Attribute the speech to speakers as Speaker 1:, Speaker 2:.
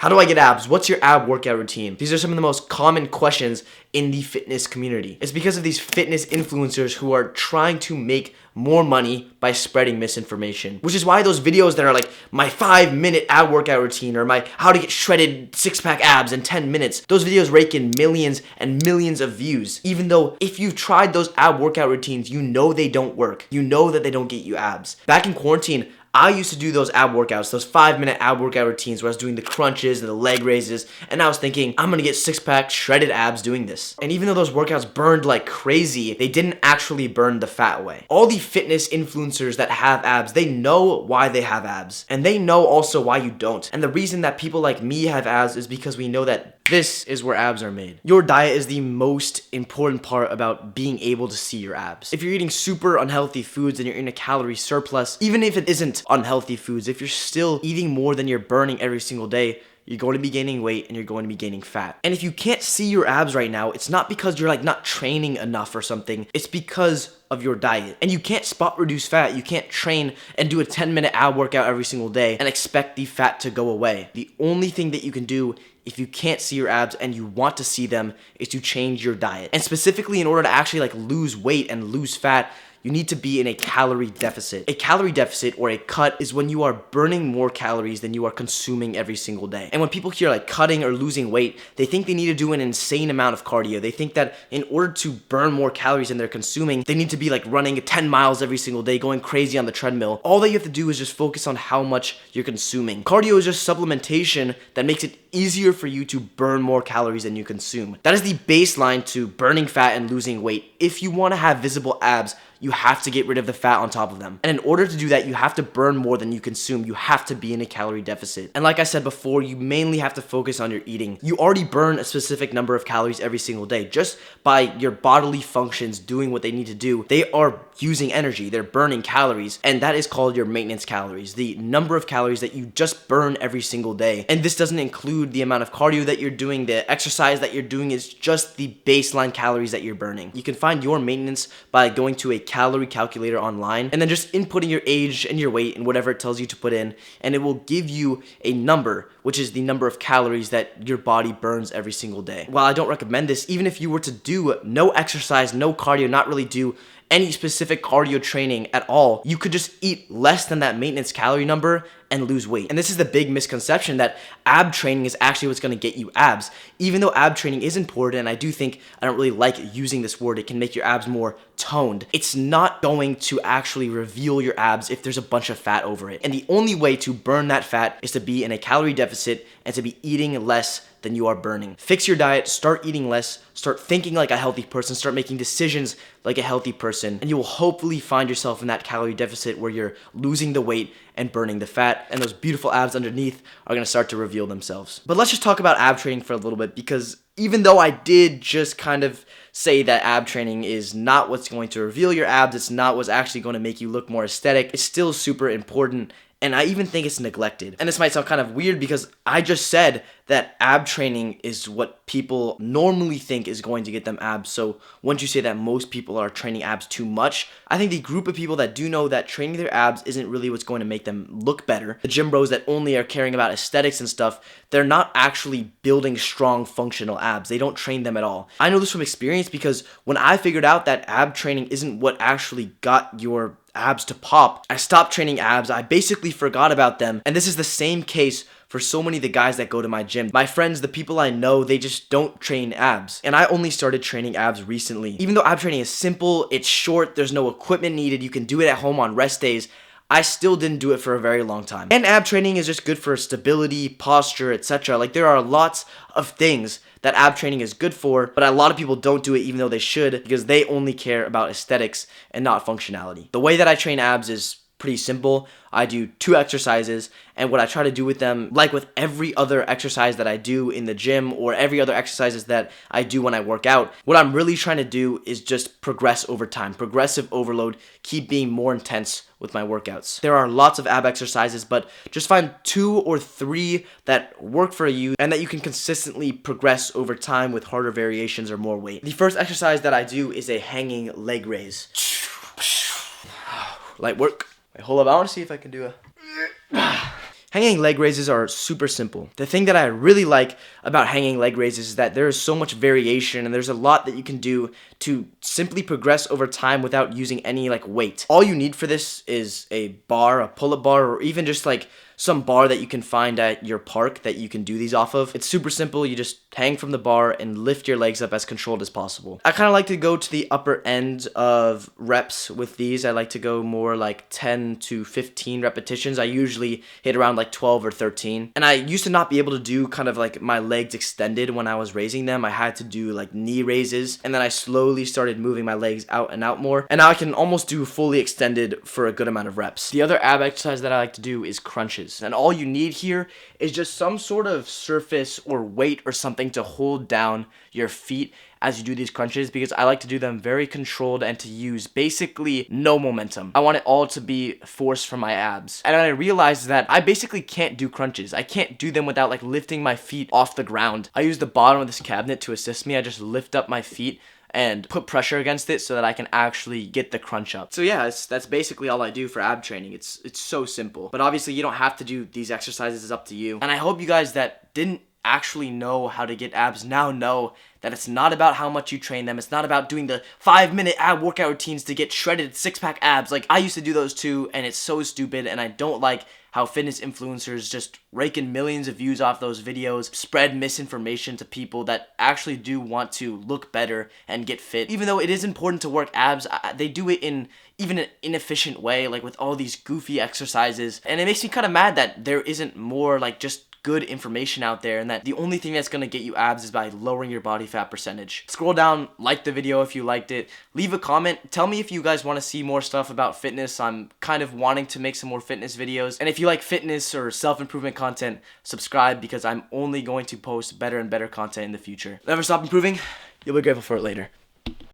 Speaker 1: How do I get abs? What's your ab workout routine? These are some of the most common questions in the fitness community. It's because of these fitness influencers who are trying to make more money by spreading misinformation. Which is why those videos that are like my 5-minute ab workout routine or my how to get shredded 6-pack abs in 10 minutes, those videos rake in millions and millions of views. Even though if you've tried those ab workout routines, you know they don't work. You know that they don't get you abs. Back in quarantine, I used to do those ab workouts, those 5-minute ab workout routines where I was doing the crunches and the leg raises, and I was thinking, I'm gonna get 6-pack shredded abs doing this. And even though those workouts burned like crazy, they didn't actually burn the fat away. All the fitness influencers that have abs, they know why they have abs, and they know also why you don't. And the reason that people like me have abs is because we know that this is where abs are made. Your diet is the most important part about being able to see your abs. If you're eating super unhealthy foods and you're in a calorie surplus, even if it isn't unhealthy foods, if you're still eating more than you're burning every single day, you're going to be gaining weight and you're going to be gaining fat. And if you can't see your abs right now, it's not because you're like not training enough or something. It's because of your diet. And you can't spot reduce fat. You can't train and do a 10-minute ab workout every single day and expect the fat to go away. The only thing that you can do if you can't see your abs and you want to see them is to change your diet. And specifically in order to actually like lose weight and lose fat, you need to be in a calorie deficit. A calorie deficit or a cut is when you are burning more calories than you are consuming every single day. And when people hear like cutting or losing weight, they think they need to do an insane amount of cardio. They think that in order to burn more calories than they're consuming, they need to be like running 10 miles every single day, going crazy on the treadmill. All that you have to do is just focus on how much you're consuming. Cardio is just supplementation that makes it easier for you to burn more calories than you consume. That is the baseline to burning fat and losing weight. If you want to have visible abs, you have to get rid of the fat on top of them. And in order to do that, you have to burn more than you consume. You have to be in a calorie deficit. And like I said before, you mainly have to focus on your eating. You already burn a specific number of calories every single day. Just by your bodily functions doing what they need to do, they are using energy. They're burning calories. And that is called your maintenance calories. The number of calories that you just burn every single day. And this doesn't include the amount of cardio that you're doing. The exercise that you're doing is just the baseline calories that you're burning. You can find your maintenance by going to a calorie calculator online and then just inputting your age and your weight and whatever it tells you to put in, and it will give you a number, which is the number of calories that your body burns every single day. While I don't recommend this, even if you were to do no exercise, no cardio, not really do any specific cardio training at all, you could just eat less than that maintenance calorie number and lose weight. And this is the big misconception that ab training is actually what's going to get you abs. Even though ab training is important, and I do think, I don't really like using this word, it can make your abs more toned. It's not going to actually reveal your abs if there's a bunch of fat over it. And the only way to burn that fat is to be in a calorie deficit and to be eating less than you are burning. Fix your diet, start eating less, start thinking like a healthy person, start making decisions like a healthy person, and you will hopefully find yourself in that calorie deficit where you're losing the weight and burning the fat, and those beautiful abs underneath are gonna start to reveal themselves. But let's just talk about ab training for a little bit, because even though I did just kind of say that ab training is not what's going to reveal your abs, it's not what's actually going to make you look more aesthetic, it's still super important. And I even think it's neglected. And this might sound kind of weird because I just said that ab training is what people normally think is going to get them abs. So once you say that most people are training abs too much, I think the group of people that do know that training their abs isn't really what's going to make them look better, the gym bros that only are caring about aesthetics and stuff, they're not actually building strong functional abs. They don't train them at all. I know this from experience because when I figured out that ab training isn't what actually got your abs to pop, I stopped training abs. I basically forgot about them. And this is the same case for so many of the guys that go to my gym. My friends, the people I know, they just don't train abs. And I only started training abs recently. Even though ab training is simple, it's short, there's no equipment needed, you can do it at home on rest days, I still didn't do it for a very long time. And ab training is just good for stability, posture, etc. Like there are lots of things that ab training is good for, but a lot of people don't do it even though they should because they only care about aesthetics and not functionality. The way that I train abs is pretty simple. I do 2 exercises, and what I try to do with them, like with every other exercise that I do in the gym or every other exercises that I do when I work out, what I'm really trying to do is just progress over time. Progressive overload, keep being more intense with my workouts. There are lots of ab exercises, but just find 2 or 3 that work for you and that you can consistently progress over time with harder variations or more weight. The first exercise that I do is a hanging leg raise. Light work. Wait, hold up, I want to see if I can do a... Hanging leg raises are super simple. The thing that I really like about hanging leg raises is that there is so much variation and there's a lot that you can do to simply progress over time without using any like weight. All you need for this is a bar, a pull-up bar, or even just like some bar that you can find at your park that you can do these off of. It's super simple. You just hang from the bar and lift your legs up as controlled as possible. I kind of like to go to the upper end of reps with these. I like to go more like 10 to 15 repetitions. I usually hit around like 12 or 13. And I used to not be able to do kind of like my legs extended when I was raising them. I had to do like knee raises, and then I slowly started moving my legs out and out more. And now I can almost do fully extended for a good amount of reps. The other ab exercise that I like to do is crunches. And all you need here is just some sort of surface or weight or something to hold down your feet as you do these crunches, because I like to do them very controlled and to use basically no momentum. I want it all to be force from my abs. And I realized that I basically can't do crunches. I can't do them without like lifting my feet off the ground. I use the bottom of this cabinet to assist me. I just lift up my feet and put pressure against it so that I can actually get the crunch up. So yeah, that's basically all I do for ab training. It's so simple. But obviously you don't have to do these exercises, it's up to you. And I hope you guys that didn't actually know how to get abs now know that it's not about how much you train them. It's not about doing the 5-minute ab workout routines to get shredded 6-pack abs. Like, I used to do those too, and it's so stupid, and I don't like how fitness influencers just rake in millions of views off those videos, spread misinformation to people that actually do want to look better and get fit. Even though it is important to work abs, they do it in even an inefficient way, like with all these goofy exercises. And it makes me kind of mad that there isn't more like just good information out there, and that the only thing that's going to get you abs is by lowering your body fat percentage. Scroll down, like the video if you liked it, leave a comment, tell me if you guys want to see more stuff about fitness. I'm kind of wanting to make some more fitness videos, and if you like fitness or self-improvement content, subscribe, because I'm only going to post better and better content in the future. Never stop improving, you'll be grateful for it later.